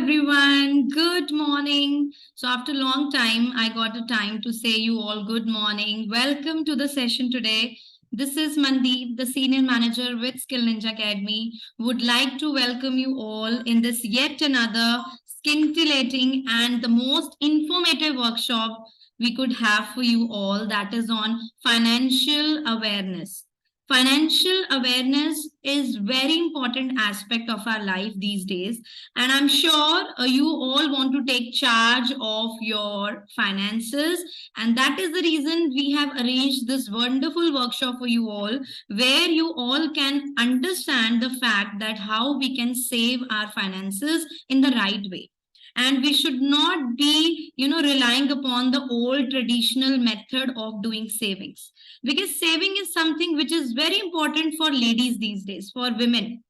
everyone. Good morning. So after a long time, I got a time to say you all good morning. Welcome to the session today. This is Mandeep, the Senior Manager with Skill Ninja Academy. Would like to welcome you all in this yet another scintillating and the most informative workshop we could have for you all, that is on financial awareness. Financial awareness is very important aspect of our life these days, and I'm sure you all want to take charge of your finances, and that is the reason we have arranged this wonderful workshop for you all, where you all can understand the fact that how we can save our finances in the right way. And we should not be relying upon the old traditional method of doing savings, because saving is something which is very important for ladies these days, for women,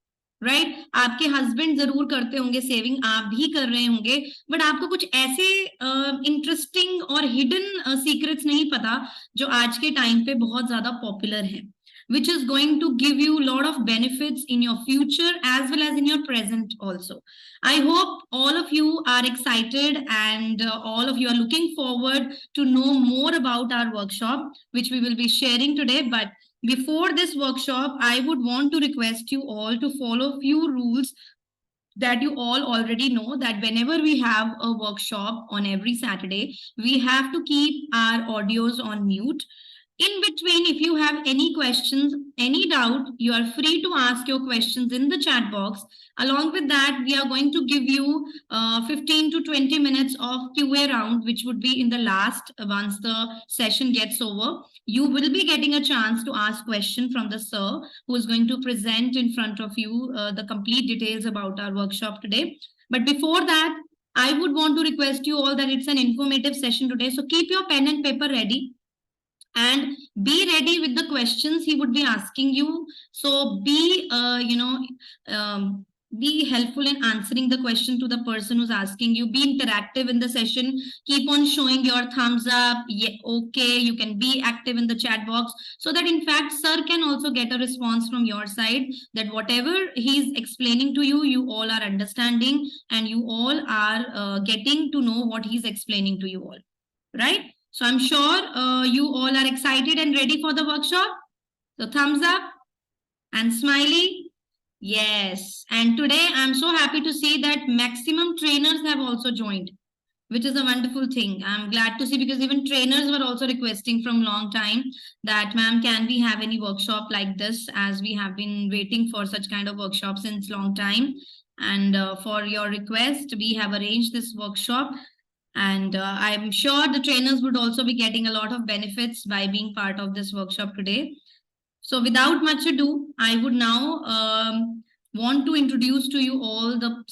right आपके husband जरूर करते होंगे saving, आप भी कर रहे होंगे, but आपको कुछ ऐसे इंटरेस्टिंग और हिडन सीक्रेट्स नहीं पता जो आज के टाइम पे बहुत ज्यादा पॉपुलर है, which is going to give you a lot of benefits in your future as well as in your present also. I hope all of you are excited and all of you are looking forward to know more about our workshop, which we will be sharing today. But before this workshop, I would want to request you all to follow few rules that you all already know, that whenever we have a workshop on every Saturday, we have to keep our audios on mute. In between, if you have any questions, any doubt, you are free to ask your questions in the chat box. Along with that, we are going to give you 15 to 20 minutes of QA round, which would be in the last, once the session gets over. You will be getting a chance to ask question from the sir, who is going to present in front of you the complete details about our workshop today. But before that, I would want to request you all that it's an informative session today. So keep your pen and paper ready, and be ready with the questions he would be asking you. So be be helpful in answering the question to the person who's asking you. Be interactive in the session. Keep on showing your thumbs up. Yeah, okay, you can be active in the chat box, so that in fact sir can also get a response from your side, that whatever he's explaining to you, you all are understanding and you all are getting to know what he's explaining to you all, right? So I'm sure you all are excited and ready for the workshop. So thumbs up and smiley. Yes. And today I'm so happy to see that maximum trainers have also joined, which is a wonderful thing. I'm glad to see, because even trainers were also requesting from long time that, ma'am, can we have any workshop like this, as we have been waiting for such kind of workshop since long time. And for your request, we have arranged this workshop. And I'm sure the trainers would also be getting a lot of benefits by being part of this workshop today. So without much ado, I would now want to introduce to you all the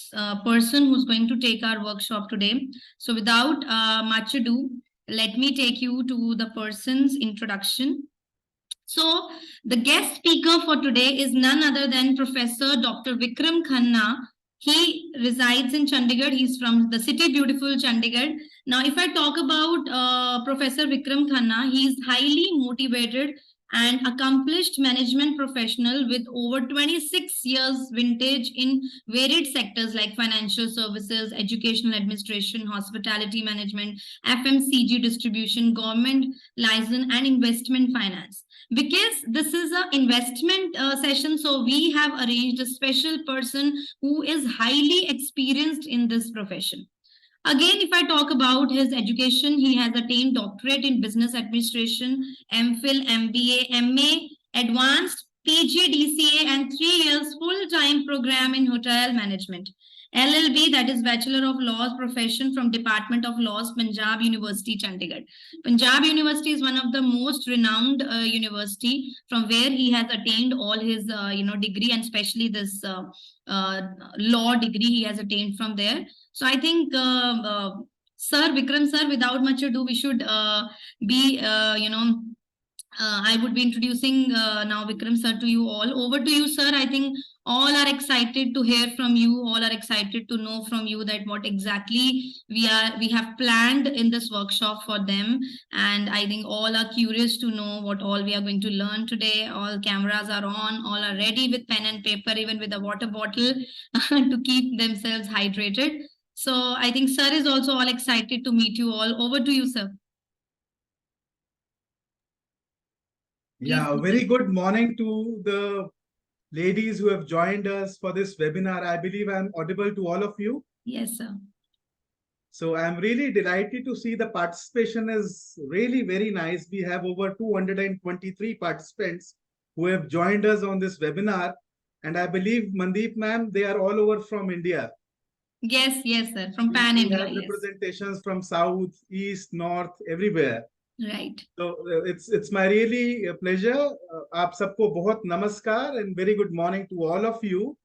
person who's going to take our workshop today. So without much ado, let me take you to the person's introduction. So the guest speaker for today is none other than Professor Dr. Vikram Khanna. He resides in Chandigarh. He's from the city beautiful Chandigarh. Now, if I talk about Professor Vikram Khanna, he is highly motivated and accomplished management professional with over 26 years vintage in varied sectors like financial services, educational administration, hospitality management, FMCG distribution, government license, and investment finance. Because this is an investment session, so we have arranged a special person who is highly experienced in this profession. Again, if I talk about his education, he has attained doctorate in business administration, MPhil, MBA, MA, advanced PG, DCA, and 3 years full-time program in hotel management. LLB, that is Bachelor of Laws profession from Department of Laws, Punjab University, Chandigarh. Punjab University is one of the most renowned university, from where he has attained all his degree, and especially this law degree he has attained from there. So I think Sir Vikram sir, without much ado, we should I would be introducing now Vikram sir to you all. Over to you, sir. I think all are excited to hear from you. All are excited to know from you that what exactly we have planned in this workshop for them. And I think all are curious to know what all we are going to learn today. All cameras are on. All are ready with pen and paper, even with a water bottle to keep themselves hydrated. So I think sir is also all excited to meet you all. Over to you, sir. Yeah, a very good morning to the ladies who have joined us for this webinar. I believe I'm audible to all of you. Yes, sir. So I'm really delighted to see the participation is really very nice. We have over 223 participants who have joined us on this webinar. And I believe, Mandeep ma'am, they are all over from India. Yes, yes, sir. From We Pan India, have yes. representations from South, East, North, everywhere. Right. So it's my really pleasure. आप सबको बहुत नमस्कार and very good morning to all of you.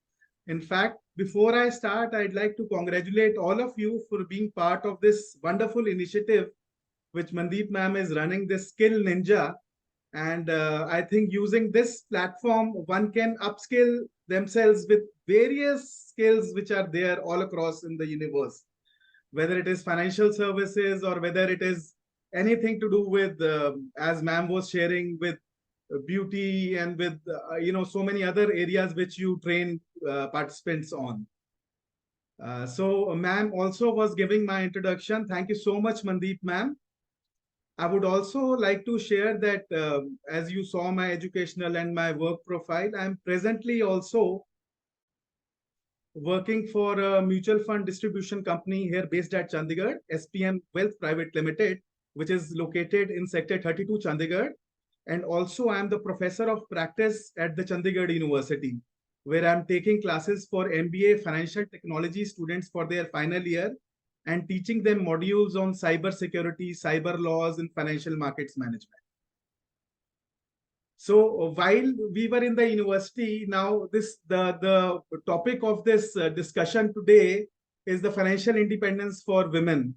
In fact, before I start, I'd like to congratulate all of you for being part of this wonderful initiative which Mandeep ma'am is running, this Skill Ninja. And I think using this platform, one can upskill themselves with various skills which are there all across in the universe, whether it is financial services or whether it is anything to do with, as ma'am was sharing, with beauty and with, so many other areas which you train participants on. So ma'am also was giving my introduction. Thank you so much, Mandeep ma'am. I would also like to share that as you saw my educational and my work profile, I'm presently also working for a mutual fund distribution company here based at Chandigarh, SPM Wealth Private Limited, which is located in Sector 32, Chandigarh. And also I'm the professor of practice at the Chandigarh University, where I'm taking classes for MBA Financial Technology students for their final year and teaching them modules on cyber security, cyber laws, and financial markets management. So while we were in the university, now the topic of this discussion today is the financial independence for women.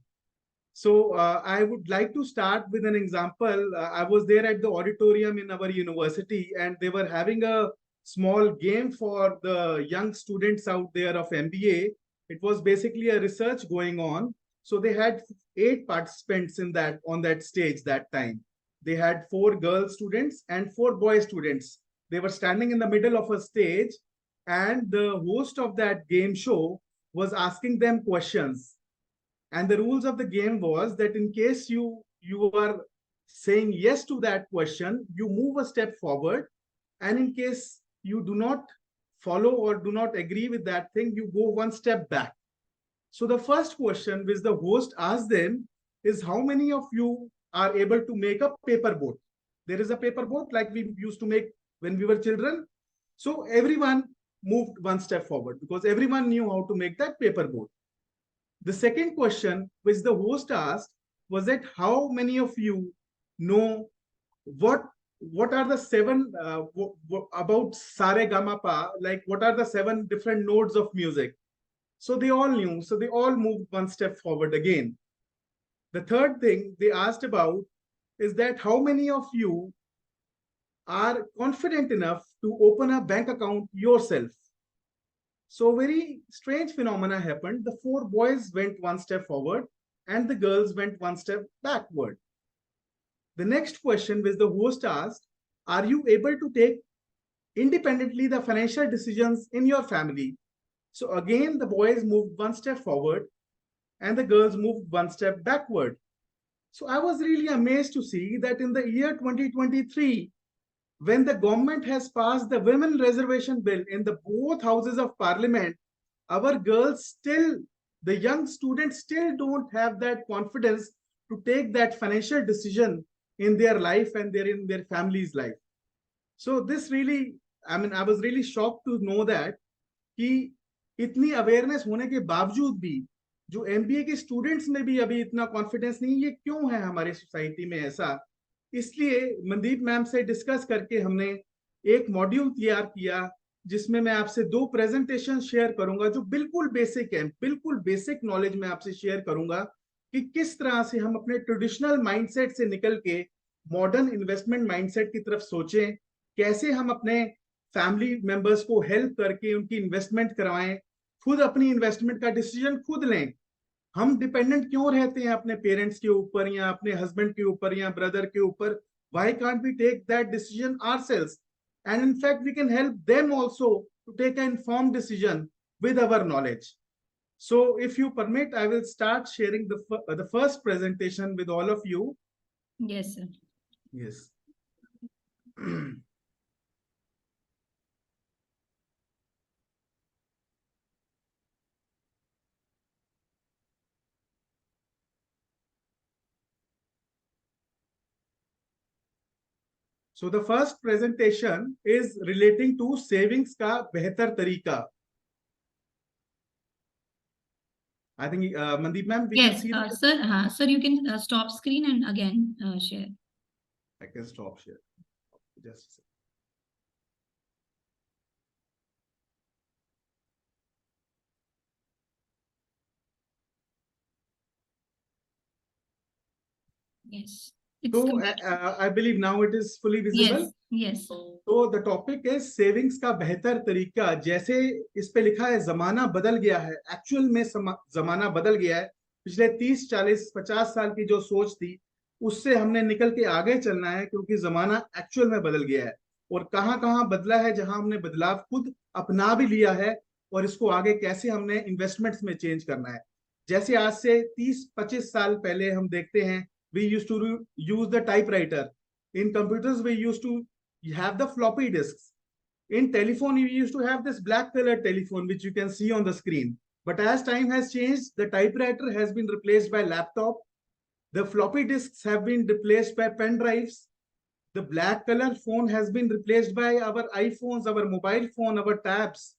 So I would like to start with an example. I was there at the auditorium in our university, and they were having a small game for the young students out there of MBA. It was basically a research going on. So they had 8 participants in that on that stage that time. They had 4 girl students and 4 boy students. They were standing in the middle of a stage, and the host of that game show was asking them questions. And the rules of the game was that in case you are saying yes to that question, you move a step forward, and in case you do not follow or do not agree with that thing, you go one step back. So the first question which the host asked them is, how many of you are able to make a paper boat? There is a paper boat like we used to make when we were children. So everyone moved one step forward because everyone knew how to make that paper boat. The second question which the host asked was that how many of you know what are the 7 about Sare Gama Pa, like what are the 7 different notes of music? So they all knew. So they all moved one step forward again. The third thing they asked about is that how many of you are confident enough to open a bank account yourself? So very strange phenomena happened. The 4 boys went one step forward and the girls went one step backward. The next question which the host asked, are you able to take independently the financial decisions in your family? So again, the boys moved one step forward and the girls moved one step backward. So I was really amazed to see that in the year 2023, when the government has passed the women reservation bill in the both houses of parliament, our girls still, the young students still don't have that confidence to take that financial decision in their life and in their family's life. So this really, I was really shocked to know that कि इतनी awareness होने के बावजूद भी जो MBA के students में भी अभी इतना कॉन्फिडेंस नहीं, ये क्यों है हमारे सोसाइटी में ऐसा? इसलिए मनदीप मैम से डिस्कस करके हमने एक मॉड्यूल तैयार किया जिसमें मैं आपसे 2 प्रेजेंटेशन शेयर करूंगा जो बिल्कुल बेसिक है, बिल्कुल बेसिक नॉलेज में आपसे शेयर करूंगा कि किस तरह से हम अपने ट्रेडिशनल माइंडसेट से निकल के मॉडर्न इन्वेस्टमेंट माइंडसेट की तरफ सोचें, कैसे हम अपने फैमिली मेंबर्स को हेल्प करके उनकी इन्वेस्टमेंट करवाएं, खुद अपनी इन्वेस्टमेंट का डिसीजन खुद लें। हम डिपेंडेंट क्यों रहते हैं अपने पेरेंट्स के ऊपर या अपने हस्बैंड के ऊपर या ब्रदर के ऊपर? Why can't we take that decision ourselves? And in fact, we can help them also to take an informed decision with our knowledge. So if you permit, I will start sharing the first presentation with all of you. Yes, sir. Yes. So the first presentation is relating to savings का बेहतर तरीका. I think Mandeep ma'am, we can Yes, see that. sir. Sir, you can stop screen and again share. I can stop share. Just a second. Yes. It's So I believe now it is fully visible. Yes. तो the topic है savings का बेहतर तरीका. जैसे इस पे लिखा है जमाना बदल गया है, एक्चुअल में जमाना बदल गया है. पिछले 30 40 50 साल की जो सोच थी उससे हमने निकल के आगे चलना है, क्योंकि जमाना एक्चुअल में बदल गया है. और कहाँ कहाँ बदला है, जहां हमने बदलाव खुद अपना भी लिया है, और इसको आगे कैसे हमने इन्वेस्टमेंट्स में चेंज करना है. जैसे आज से 30-25 साल पहले हम देखते हैं, we used to use the typewriter. In computers we used to have the floppy disks. In telephone we used to have this black colored telephone which you can see on the screen. But as time has changed, the typewriter has been replaced by laptop. The floppy disks have been replaced by pen drives. The black color phone has been replaced by our iPhones, our mobile phone, our tabs.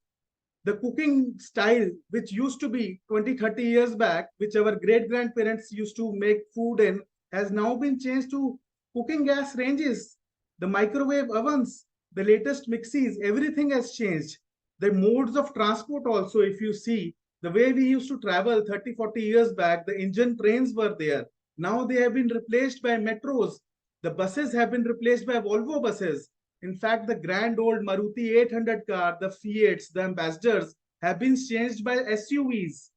The cooking style, which used to be 20-30 years back, which our great grandparents used to make food in, has now been changed to cooking gas ranges, the microwave ovens, the latest mixies. Everything has changed. The modes of transport also, if you see, the way we used to travel 30-40 years back, the engine trains were there. Now they have been replaced by metros. The buses have been replaced by Volvo buses. In fact, the grand old Maruti 800 car, the Fiats, the Ambassadors have been changed by SUVs.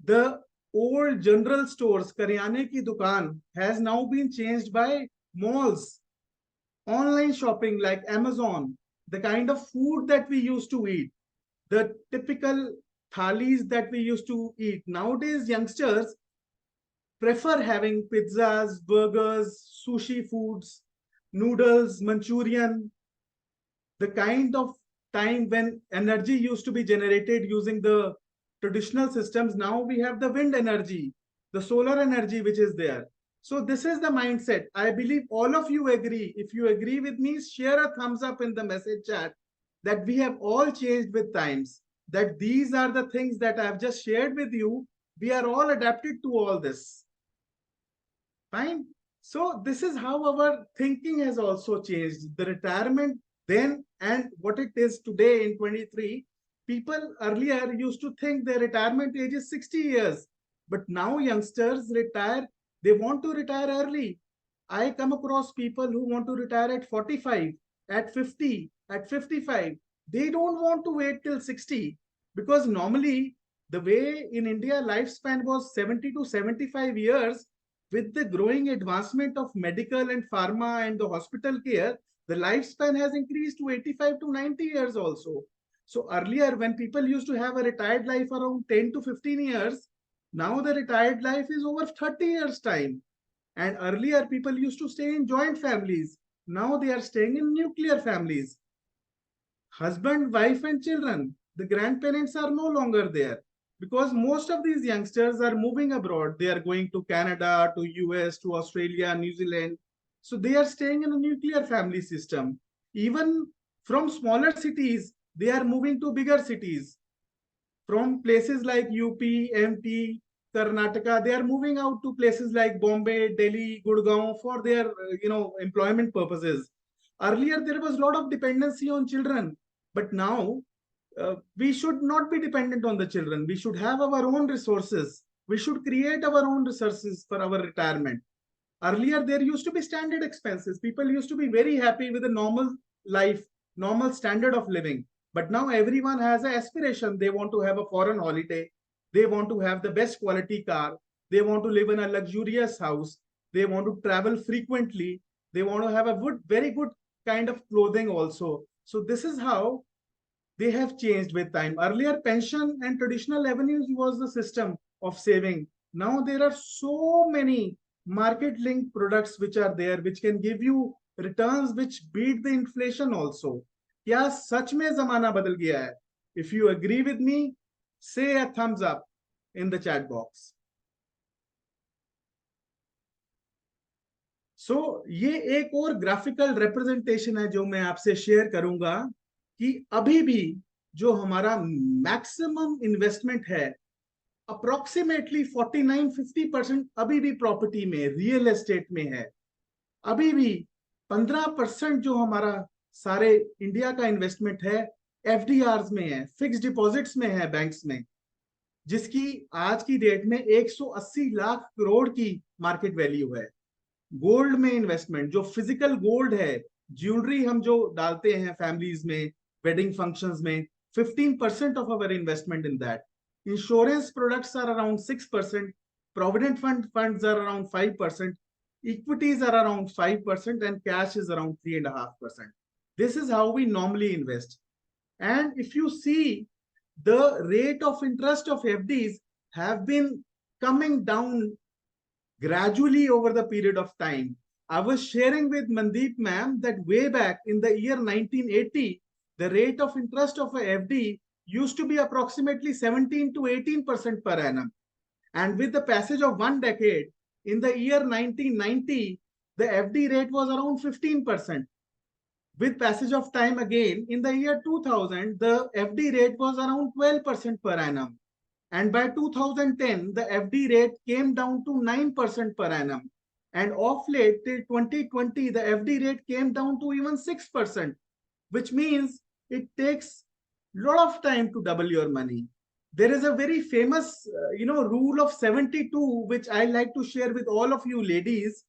The old general stores, Karyane ki dukan, has now been changed by malls. Online shopping like Amazon, the kind of food that we used to eat, the typical thalis that we used to eat. Nowadays, youngsters prefer having pizzas, burgers, sushi foods, noodles, Manchurian. The kind of time when energy used to be generated using the traditional systems, now we have the wind energy, the solar energy which is there. So this is the mindset. I believe all of you agree. If you agree with me, share a thumbs up in the message chat that we have all changed with times, that these are the things that I've just shared with you. We are all adapted to all this. Fine. So this is how our thinking has also changed. The retirement then and what it is today in 23, people earlier used to think their retirement age is 60 years. But now youngsters retire, they want to retire early. I come across people who want to retire at 45, at 50, at 55. They don't want to wait till 60, because normally the way in India lifespan was 70 to 75 years. With the growing advancement of medical and pharma and the hospital care, the lifespan has increased to 85 to 90 years also. So earlier, when people used to have a retired life around 10 to 15 years, now the retired life is over 30 years time. And earlier, people used to stay in joint families. Now they are staying in nuclear families. Husband, wife, and children. The grandparents are no longer there, because most of these youngsters are moving abroad. They are going to Canada, to US, to Australia, New Zealand. So they are staying in a nuclear family system. Even from smaller cities, they are moving to bigger cities. From places like UP, MP, Karnataka, they are moving out to places like Bombay, Delhi, Gurgaon for their employment purposes. Earlier, there was a lot of dependency on children, but now we should not be dependent on the children. We should have our own resources. We should create our own resources for our retirement. Earlier, there used to be standard expenses. People used to be very happy with a normal life, normal standard of living. But now everyone has an aspiration. They want to have a foreign holiday. They want to have the best quality car. They want to live in a luxurious house. They want to travel frequently. They want to have a very good kind of clothing also. So this is how they have changed with time. Earlier, pension and traditional avenues was the system of saving. Now there are so many market-linked products which are there, which can give you returns which beat the inflation also. क्या सच में जमाना बदल गया है? If you agree with me, say a thumbs up in the chat box. So ये एक और graphical representation है जो मैं आपसे शेयर करूंगा कि अभी भी जो हमारा मैक्सिमम इन्वेस्टमेंट है अप्रोक्सीमेटली 49-50% अभी भी प्रॉपर्टी में, रियल एस्टेट में है. अभी भी 15% जो हमारा सारे इंडिया का इन्वेस्टमेंट है एफडीआर में है, फिक्स डिपॉजिट्स में है बैंक्स में, जिसकी आज की डेट में 180 लाख करोड़ की मार्केट वैल्यू है. गोल्ड में इन्वेस्टमेंट, जो फिजिकल गोल्ड है, ज्वेलरी हम जो डालते हैं फैमिलीज में, वेडिंग फंक्शंस में, 15% of our investment in that. Insurance products are around 6%, provident funds are around 5%, equities are around 5%, and cash is around 3.5%. This is how we normally invest. And if you see, the rate of interest of FDs have been coming down gradually over the period of time. I was sharing with Mandeep ma'am that way back in the year 1980, the rate of interest of a FD used to be approximately 17 to 18% per annum. And with the passage of one decade, in the year 1990, the FD rate was around 15%. With passage of time again, in the year 2000, the FD rate was around 12% per annum. And by 2010, the FD rate came down to 9% per annum. And of late, till 2020, the FD rate came down to even 6%, which means it takes a lot of time to double your money. There is a very famous, rule of 72, which I like to share with all of you ladies.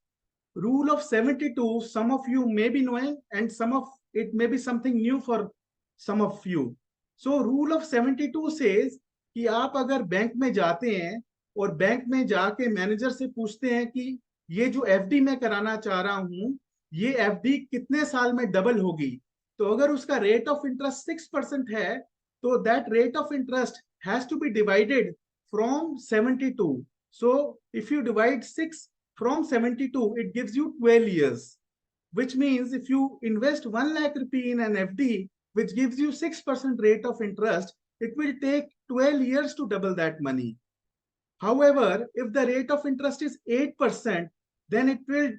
Rule of 72, some of you may be knowing, and some of it may be something new for some of you. So rule of 72 says कि आप अगर bank में जाते हैं और bank में जाके manager से पूछते हैं कि ये जो एफडी मैं कराना चाह रहा हूं, ये एफडी कितने साल में डबल होगी, तो अगर उसका रेट ऑफ इंटरेस्ट 6% है, तो that rate of interest has to be divided from 72. So if you divide 6 from 72, it gives you 12 years, which means if you invest 1 lakh rupee in an FD, which gives you 6% rate of interest, it will take 12 years to double that money. However, if the rate of interest is 8%, then it will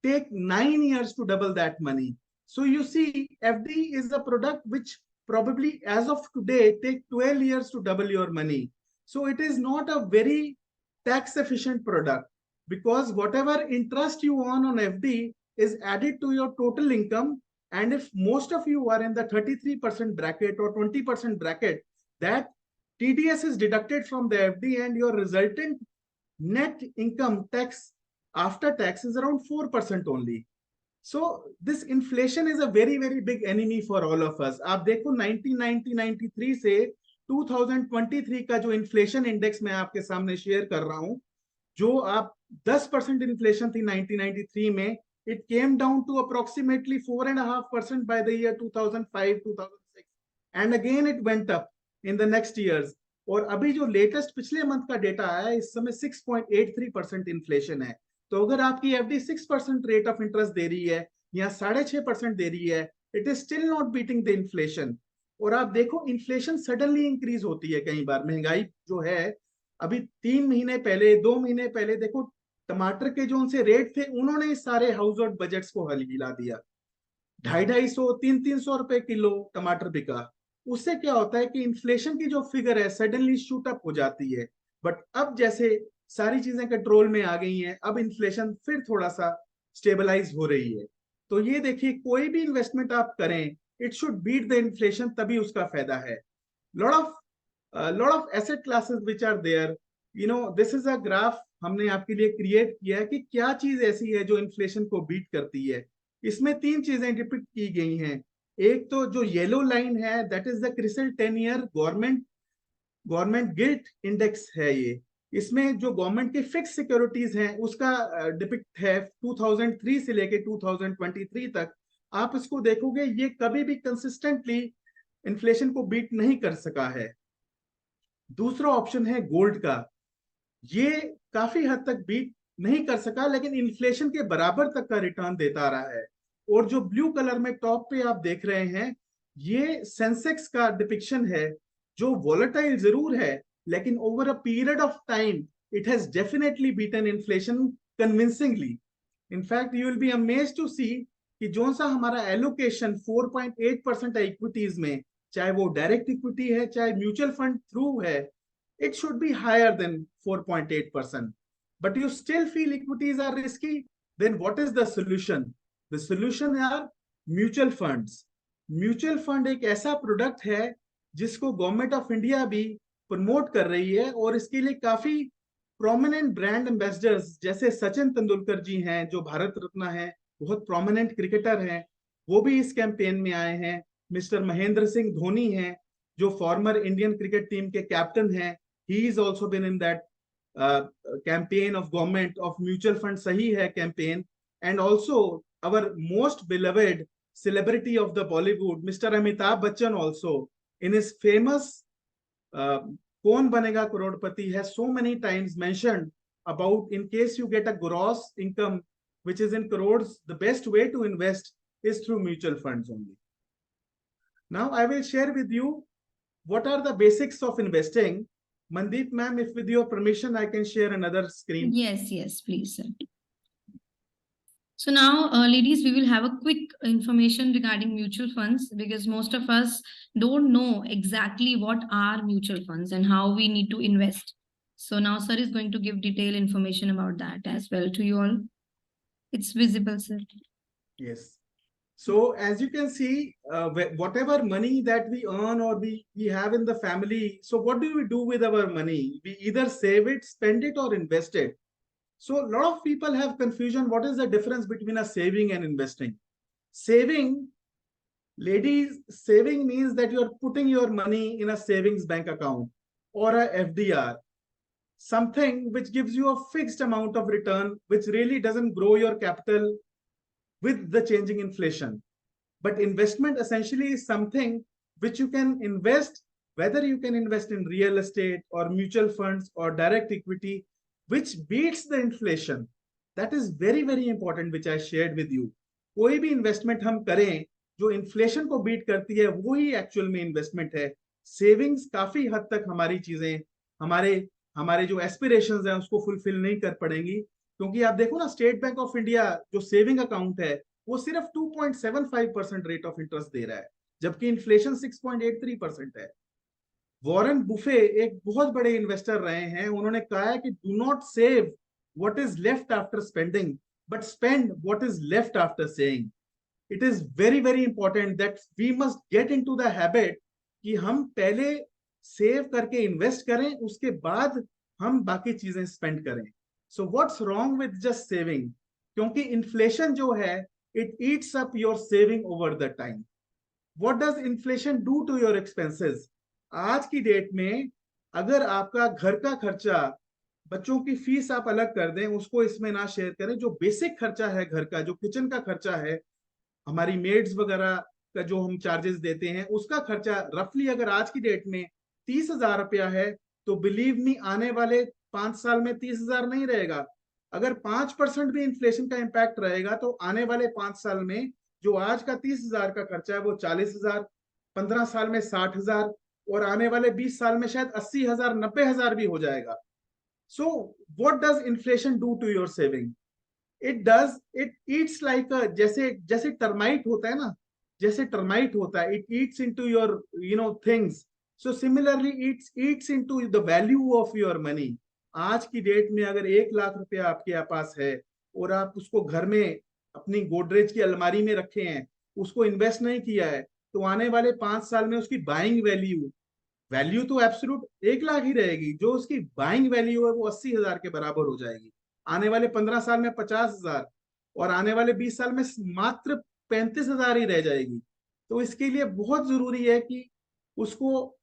take 9 years to double that money. So you see, FD is a product which probably as of today take 12 years to double your money. So it is not a very tax efficient product, because whatever interest you earn on FD is added to your total income. And if most of you are in the 33% bracket or 20% bracket, that TDS is deducted from the FD, and your resultant net income tax after tax is around 4% only. So this inflation is a very, very big enemy for all of us. आप देखो 1993 से 2023 का जो inflation index मैं आपके सामने share कर रहा हूं, जो आप 10% इन्फ्लेशन थी 1993 में, it came down to approximately 4.5% by the year 2005-2006, and again it went up in the next years. और अभी जो लेटेस्ट पिछले मंथ का डेटा आया है, इस समय 6.83% इन्फ्लेशन है. तो अगर आपकी एफडी 6% रेट ऑफ इंटरेस्ट दे रही है या 6.5% दे रही है, it is still not beating the inflation. और आप देखो, इन्फ्लेशन सडनली इंक्रीज होती है कई बार. महंगाई जो है, अभी 3 महीने पहले, 2 महीने पहले देखो, टमाटर के जो उनसे रेट थे, उन्होंने सारे हाउस होल्ड बजट्स को हिला दिया. 250-250, 300 रुपए किलो टमाटर बिका. उससे क्या होता है कि इन्फ्लेशन की जो फिगर है सडनली शूट अप हो जाती है. बट अब जैसे सारी चीजें कंट्रोल में आ गई हैं, अब इन्फ्लेशन फिर थोड़ा सा स्टेबलाइज हो रही है. तो ये देखिए, कोई भी इन्वेस्टमेंट आप करें, it should beat the inflation, तभी उसका फायदा है. Lot of asset classes which are there, this is a graph हमने आपके लिए क्रिएट किया है कि क्या चीज ऐसी है जो इन्फ्लेशन को बीट करती है. इसमें 3 चीजें डिपिक्ट की गई हैं. एक तो जो येलो लाइन है, that is the CRISIL 10-year government guilt index है. ये इसमें जो गवर्नमेंट की फिक्स सिक्योरिटीज हैं उसका डिपिक्ट है 2003 से लेके 2023 तक. आप इसको देखोगे, ये कभी भी कंसिस्टेंटली इन्फ्लेशन को बीट नहीं कर सका है। दूसरा ऑप्शन है गोल्ड का, ये काफी हद तक बीट नहीं कर सका लेकिन इन्फ्लेशन के बराबर तक का रिटर्न देता रहा है। और जो ब्लू कलर में टॉप पे आप देख रहे हैं, ये सेंसेक्स का डिपिक्शन है, जो वॉलेटाइल जरूर है लेकिन over a period of time it has definitely beaten inflation convincingly. In fact you will be amazed to see कि जो सा हमारा एलोकेशन 4.8% है इक्विटीज में, चाहे वो डायरेक्ट इक्विटी है चाहे म्यूचुअल फंड थ्रू है, it should be higher than 4.8%. But you still feel equities are risky, then what is the solution? The solution are mutual funds. Mutual fund एक ऐसा product है जिसको गवर्नमेंट ऑफ इंडिया भी promote कर रही है, और इसके लिए काफी प्रोमिनेंट ब्रांड एम्बेसडर्स जैसे सचिन तेंदुलकर जी हैं जो भारत रत्न हैं, बहुत प्रोमिनेंट क्रिकेटर हैं, वो भी इस कैंपेन में आए हैं। मिस्टर महेंद्र सिंह धोनी हैं जो फॉर्मर इंडियन क्रिकेट टीम के कैप्टन हैं, he is also been in that campaign of government of mutual fund sahi hai campaign. And also our most beloved celebrity of the Bollywood, Mr. Amitabh Bachchan, also in his famous kaun banega crorepati has so many times mentioned about in case you get a gross income which is in crores, the best way to invest is through mutual funds only. Now I will share with you what are the basics of investing. Mandeep ma'am, if with your permission, I can share another screen. Yes, please, sir. So now, ladies, we will have a quick information regarding mutual funds because most of us don't know exactly what are mutual funds and how we need to invest. So now, sir is going to give detailed information about that as well to you all. It's visible, sir. Yes. So as you can see, whatever money that we earn or we have in the family, so what do we do with our money? We either save it, spend it, or invest it. So a lot of people have confusion. What is the difference between a saving and investing? Saving, ladies, saving means that you're putting your money in a savings bank account or a FDR, something which gives you a fixed amount of return, which really doesn't grow your capital with the changing inflation. But investment essentially is something which you can invest, whether you can invest in real estate or mutual funds or direct equity, which beats the inflation. That is very, very important, which I shared with you. कोई भी investment हम करें जो inflation को beat करती है, वो ही actual में इन्वेस्टमेंट है। सेविंग्स काफी हद तक हमारी चीजें, हमारे जो एस्पिरेशंस हैं उसको फुलफिल नहीं कर पड़ेंगी, क्योंकि आप देखो ना, स्टेट बैंक ऑफ इंडिया जो सेविंग अकाउंट है वो सिर्फ 2.75% रेट ऑफ इंटरेस्ट दे रहा है, जबकि इन्फ्लेशन 6.83% है। वॉरेन बुफे एक बहुत बड़े इन्वेस्टर रहे हैं, उन्होंने कहा है कि do not save what is left after spending but spend what is left after saving. It is very very important that we must get into the habit कि हम पहले सेव करके इन्वेस्ट करें, उसके बाद हम बाकी चीजें स्पेंड करें। So what's wrong with just saving, क्योंकि इन्फ्लेशन जो है it eats up your saving over the time. What does inflation do to your expenses? आज की डेट में अगर आपका घर का खर्चा, बच्चों की फीस आप अलग कर दें, उसको इसमें ना शेयर करें, जो बेसिक खर्चा है घर का, जो किचन का खर्चा है, हमारी मेड्स वगैरह का जो हम चार्जेस देते हैं, उसका खर्चा रफली अगर आज की डेट में 30,000 रुपया है, तो बिलीव मी आने वाले 5 साल में 30,000 नहीं रहेगा। अगर 5% भी इन्फ्लेशन का इंपैक्ट रहेगा तो आने वाले 5 साल में जो आज का 30,000 का खर्चा है वो 40,000, 15 साल में 60,000, और आने वाले 20 साल में शायद 80,000, 90,000 भी हो जाएगा। So what does inflation do to your saving? It eats like, जैसे टर्माइट होता है ना, जैसे टर्माइट होता है, it eats into your things. So similarly it's eats into the value of your money. आज की डेट में अगर 1 लाख रुपया आपके पास है और आप उसको घर में अपनी गोदरेज की अलमारी में रखे हैं, उसको इन्वेस्ट नहीं किया है, तो आने वाले 5 साल में उसकी बाइंग वैल्यू तो एब्सोल्यूट 1 लाख ही रहेगी, जो उसकी बाइंग वैल्यू है वो 80,000 के बराबर हो जाएगी। आने वाले 15 साल में 50,000, और आने वाले 20 साल में मात्र 35,000 ही रह जाएगी। तो इसके लिए बहुत जरूरी है कि उसको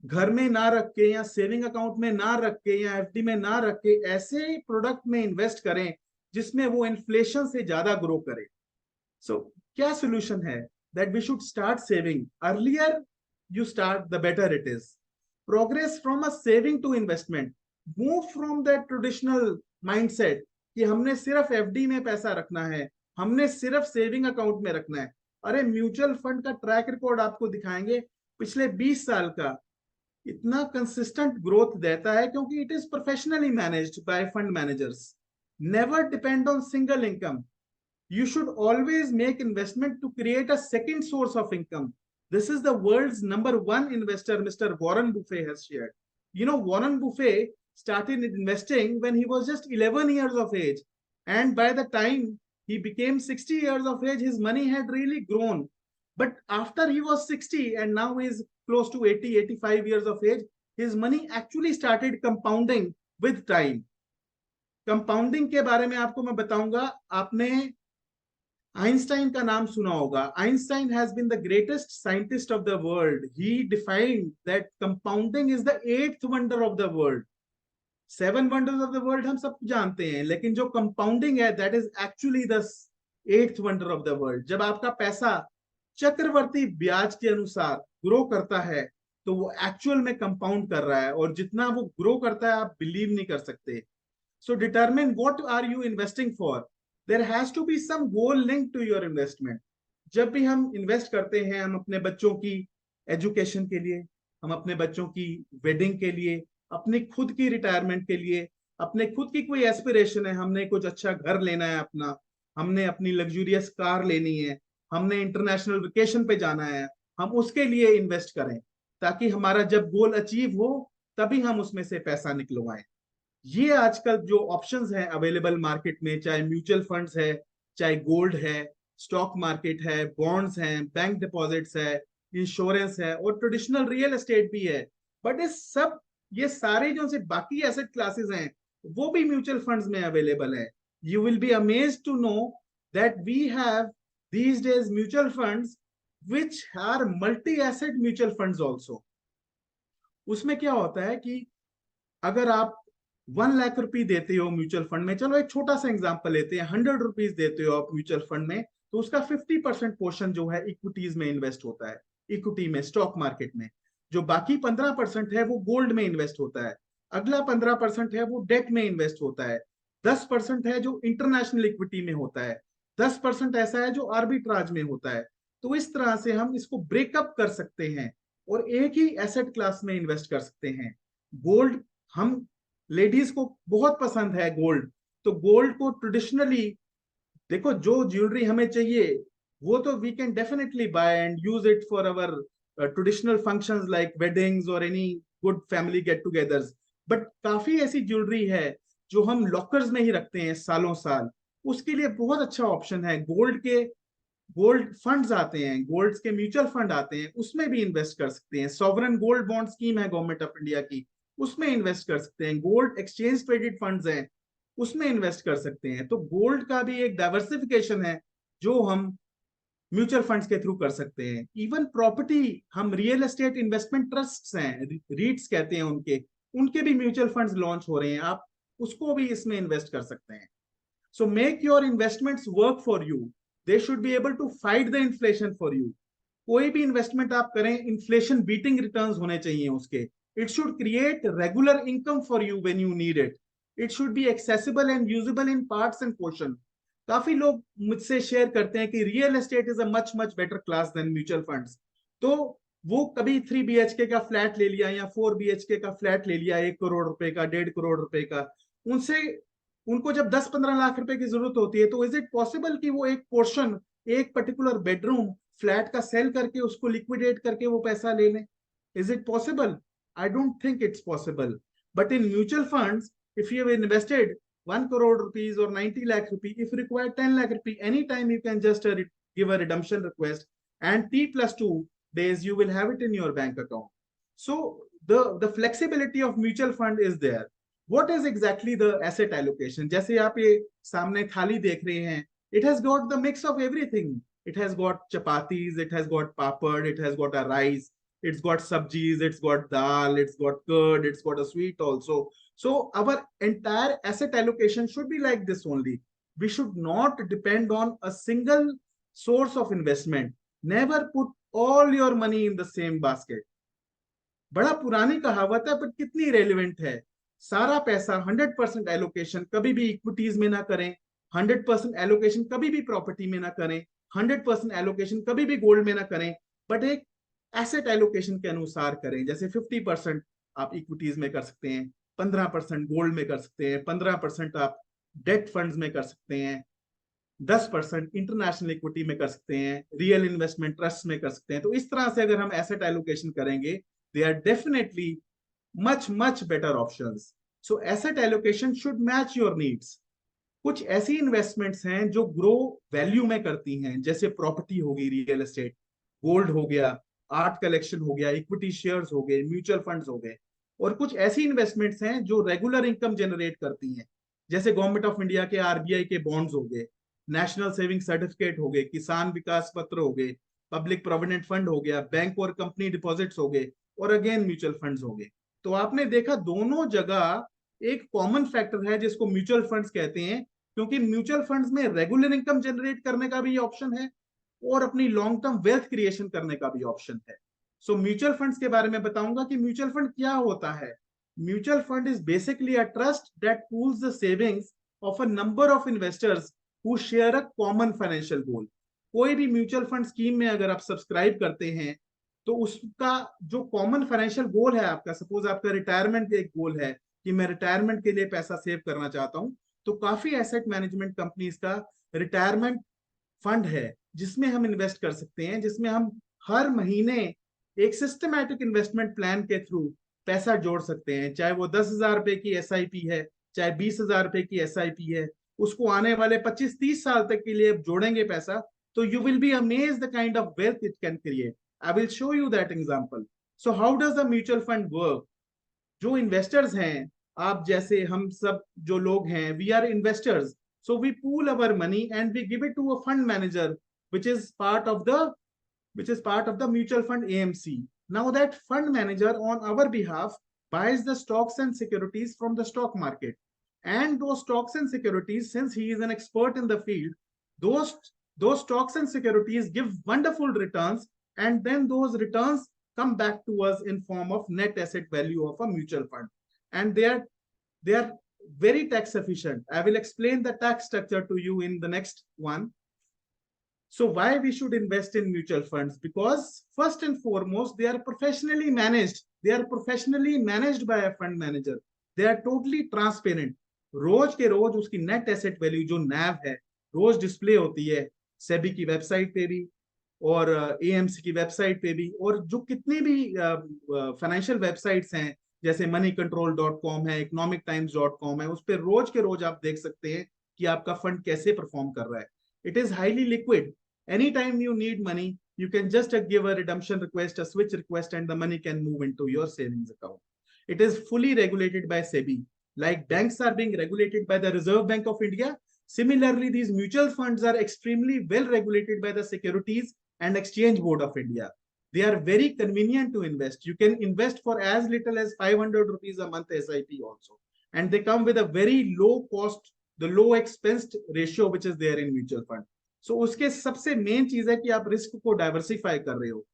घर में ना रख के या सेविंग अकाउंट में ना रख के या एफडी में ना रख के ऐसे प्रोडक्ट में इन्वेस्ट करें जिसमें वो इन्फ्लेशन से ज्यादा ग्रो करे। सो क्या सोल्यूशन है? That we should start saving earlier. you start, the better it is. Progress from a saving to investment. Move from that traditional mindset कि हमने सिर्फ एफडी में पैसा रखना है, हमने सिर्फ सेविंग अकाउंट में रखना है. अरे म्यूचुअल फंड का ट्रैक रिकॉर्ड आपको दिखाएंगे पिछले 20 साल का, इतना कंसिस्टेंट ग्रोथ देता है क्योंकि it is professionally managed by fund managers. Never depend on single income. You should always make investment to create a second source of income. This is the world's #1 investor, Mr. Warren Buffett has shared. You know, Warren Buffett started investing when he was just 11 years of age. And by the time he became 60 years of age, his money had really grown. But after he was 60 and now he is close to 80, 85 years of age, his money actually started compounding with time. Compounding के बारे में आपको मैं बताऊंगा. आपने Einstein का नाम सुना होगा. Einstein has been the greatest scientist of the world. He defined that compounding is the 8th wonder of the world. 7 wonders of the world हम सब जानते हैं, लेकिन जो कंपाउंडिंग है that is actually the 8th wonder of the world. जब आपका पैसा चक्रवर्ती ब्याज के अनुसार ग्रो करता है तो वो एक्चुअल में कंपाउंड कर रहा है, और जितना वो ग्रो करता है आप बिलीव नहीं कर सकते. So determine what are you investing for. There has to be some goal linked to your investment. जब भी हम इन्वेस्ट करते हैं, हम अपने बच्चों की एजुकेशन के लिए, हम अपने बच्चों की वेडिंग के लिए, अपनी खुद की रिटायरमेंट के लिए, अपने खुद की कोई एस्पिरेशन है, हमने कुछ अच्छा घर लेना है अपना, हमने अपनी लग्जूरियस कार लेनी है, हमने इंटरनेशनल वेकेशन पे जाना है, हम उसके लिए इन्वेस्ट करें ताकि हमारा जब गोल अचीव हो तभी हम उसमें से पैसा निकलवाएं. ये आजकल जो ऑप्शंस हैं अवेलेबल मार्केट में, चाहे म्यूचुअल फंड्स है, चाहे गोल्ड है, स्टॉक मार्केट है, बॉन्ड्स हैं, बैंक डिपॉजिट्स है, इंश्योरेंस है और ट्रेडिशनल रियल एस्टेट भी है. बट ये सारे जो से बाकी एसेट क्लासेस हैं वो भी म्यूचुअल फंड्स में अवेलेबल है. You will be amazed to know that we have these days mutual funds which are multi-asset mutual funds also. उसमें क्या होता है कि अगर आप 1 लाख रुपए देते हो म्यूचुअल फंड में, चलो एक छोटा सा एग्जांपल लेते हैं, 100 रुपीज देते हो आप म्यूचुअल फंड में, तो उसका 50% पोर्शन जो है इक्विटीज में इन्वेस्ट होता है, इक्विटी में, स्टॉक मार्केट में. जो बाकी 15% है वो गोल्ड में इन्वेस्ट होता है, अगला 15% है वो डेट में इन्वेस्ट होता है, 10% है जो इंटरनेशनल इक्विटी में होता है, 10% ऐसा है जो आर्बिट्राज में होता है. तो इस तरह से हम इसको ब्रेकअप कर सकते हैं और एक ही एसेट क्लास में इन्वेस्ट कर सकते हैं. गोल्ड, हम लेडीज को बहुत पसंद है गोल्ड, तो गोल्ड को ट्रेडिशनली देखो, जो ज्वेलरी हमें चाहिए वो तो we can definitely buy and use it for our traditional functions like weddings और any good family get togethers. But काफी ऐसी ज्वेलरी है जो हम लॉकर्स में ही रखते हैं सालों साल, उसके लिए बहुत अच्छा ऑप्शन है गोल्ड फंड्स आते हैं, गोल्ड के म्यूचुअल फंड आते हैं, उसमें भी इन्वेस्ट कर सकते हैं. सॉवरन गोल्ड बॉन्ड स्कीम है गवर्नमेंट ऑफ इंडिया की, उसमें इन्वेस्ट कर सकते हैं. गोल्ड एक्सचेंज ट्रेडेड फंड्स हैं, उसमें इन्वेस्ट कर सकते हैं. तो गोल्ड का भी एक डाइवर्सिफिकेशन है जो हम म्यूचुअल फंड्स के थ्रू कर सकते हैं. इवन प्रॉपर्टी, हम रियल एस्टेट इन्वेस्टमेंट ट्रस्ट्स हैं, रीट्स कहते हैं, उनके भी म्यूचुअल फंड्स लॉन्च हो रहे हैं, आप उसको भी इसमें इन्वेस्ट कर सकते हैं. So make your investments work for you. They should be able to fight the inflation for you. कोई भी इन्वेस्टमेंट आप करें, इन्फ्लेशन बीटिंग रिटर्न्स होने चाहिए उसके. It should create regular income for you when you need it. It should be accessible and usable in parts and portion. काफी लोग मुझसे शेयर करते हैं कि real estate is a much better class then mutual funds. तो वो कभी 3 BHK का फ्लैट ले लिया या 4 BHK का फ्लैट ले लिया 1 करोड़ रुपए का, 1.5 करोड़ रुपए का, उनको जब 10-15 लाख रुपए की जरूरत होती है तो इज इट पॉसिबल कि वो एक पोर्शन, एक पर्टिकुलर बेडरूम फ्लैट का सेल करके उसको लिक्विडेट करके वो पैसा ले लें? Is it possible? I don't think it's possible. But in mutual funds, if you have invested 1 crore rupees or 90 lakh rupees, if required 10 lakh rupees, anytime you can just give a redemption request, and T+2 days you will have it in your bank account. So the flexibility of mutual fund is there. What is exactly the asset allocation? जैसे आप ये सामने थाली देख रहे हैं, it has got the mix of everything. It has got chapatis, it has got papad, it has got a rice, it's got sabjis, it's got dal, it's got curd, it's got a sweet also. So our entire asset allocation should be like this only. We should not depend on a single source of investment. Never put all your money in the same basket. बड़ा पुरानी कहावत है, but कितनी relevant है. सारा पैसा 100% allocation कभी भी इक्विटीज में ना करें, 100% एलोकेशन कभी भी प्रॉपर्टी में ना करें, 100% एलोकेशन कभी भी गोल्ड में ना करें, बट एक एसेट एलोकेशन के अनुसार करें. जैसे 50% आप इक्विटीज में कर सकते हैं, 15% गोल्ड में कर सकते हैं, 15% आप डेट फंड्स में कर सकते हैं, 10% इंटरनेशनल इक्विटी में कर सकते हैं, रियल इन्वेस्टमेंट ट्रस्ट में कर सकते हैं. तो इस तरह से अगर हम एसेट एलोकेशन करेंगे, they are definitely much better options. So asset allocation should match your needs. कुछ ऐसी इन्वेस्टमेंट्स हैं जो ग्रो वैल्यू में करती हैं, जैसे प्रॉपर्टी होगी, रियल एस्टेट, गोल्ड हो गया, आर्ट कलेक्शन हो गया, इक्विटी शेयर्स हो गए, म्यूचुअल फंड्स हो गए. और कुछ ऐसी इन्वेस्टमेंट्स हैं जो रेगुलर इनकम जनरेट करती हैं, जैसे गवर्नमेंट ऑफ इंडिया के आरबीआई के बॉन्ड्स हो गए, नेशनल सेविंग सर्टिफिकेट हो गए, किसान विकास पत्र हो गए, पब्लिक प्रोविडेंट फंड हो गया, बैंक और कंपनी डिपॉजिट्स हो गए, और अगेन म्यूचुअल फंड्स हो गए. तो आपने देखा दोनों जगह एक कॉमन फैक्टर है जिसको म्यूचुअल फंड्स कहते हैं, क्योंकि म्यूचुअल फंड्स में रेगुलर इनकम जनरेट करने का भी ऑप्शन है और अपनी लॉन्ग टर्म वेल्थ क्रिएशन करने का भी ऑप्शन है. सो म्यूचुअल फंड्स के बारे में बताऊंगा कि म्यूचुअल फंड क्या होता है. Mutual fund is basically a trust that pools the savings of a number of investors who share a common financial goal. कोई भी म्यूचुअल फंड स्कीम में अगर आप सब्सक्राइब करते हैं तो उसका जो कॉमन फाइनेंशियल गोल है आपका, सपोज आपका रिटायरमेंट का एक गोल है कि मैं रिटायरमेंट के लिए पैसा सेव करना चाहता हूं, तो काफी एसेट मैनेजमेंट कंपनीज का रिटायरमेंट फंड है जिसमें हम इन्वेस्ट कर सकते हैं, जिसमें हम हर महीने एक सिस्टमैटिक इन्वेस्टमेंट प्लान के थ्रू पैसा जोड़ सकते हैं. चाहे वो 10,000 रुपए की एसआईपी है, चाहे 20,000 रुपए की एसआईपी है, उसको आने वाले 25-30 साल तक के लिए जोड़ेंगे पैसा, तो you will be amazed the kind of wealth it can create. I will show you that example. So how does the mutual fund work? जो इन्वेस्टर्स हैं, आप जैसे हम सब जो लोग हैं, we are investors. So we pool our money and we give it to a fund manager, which is part of the mutual fund AMC. Now that fund manager on our behalf buys the stocks and securities from the stock market. And those stocks and securities, since he is an expert in the field, those stocks and securities give wonderful returns, and then those returns come back to us in form of net asset value of a mutual fund, and they are very tax efficient. I will explain the tax structure to you in the next one. So why we should invest in mutual funds? Because first and foremost, they are professionally managed by a fund manager. They are totally transparent. रोज के रोज उसकी net asset value जो नैव है रोज display होती है सेबी की website पे भी और एएमसी की वेबसाइट पे भी, और जो कितनी भी फाइनेंशियल वेबसाइट्स हैं जैसे moneycontrol.com है, economictimes.com है, उस पर रोज के रोज आप देख सकते हैं कि आपका फंड कैसे परफॉर्म कर रहा है. It is highly liquid. Any time you need money, you can just give a redemption request, a switch request, and the money can move into your savings account. It is fully regulated by SEBI. Like banks are being regulated by the Reserve Bank of India, similarly, these mutual funds are extremely well regulated by the Securities and Exchange Board of India. They are very convenient to invest. You can invest for as little as 500 rupees a month SIP also. And they come with a very low cost, the low expense ratio which is there in mutual fund. So उसके सबसे main चीज है कि आप risk को diversify कर रहे हो.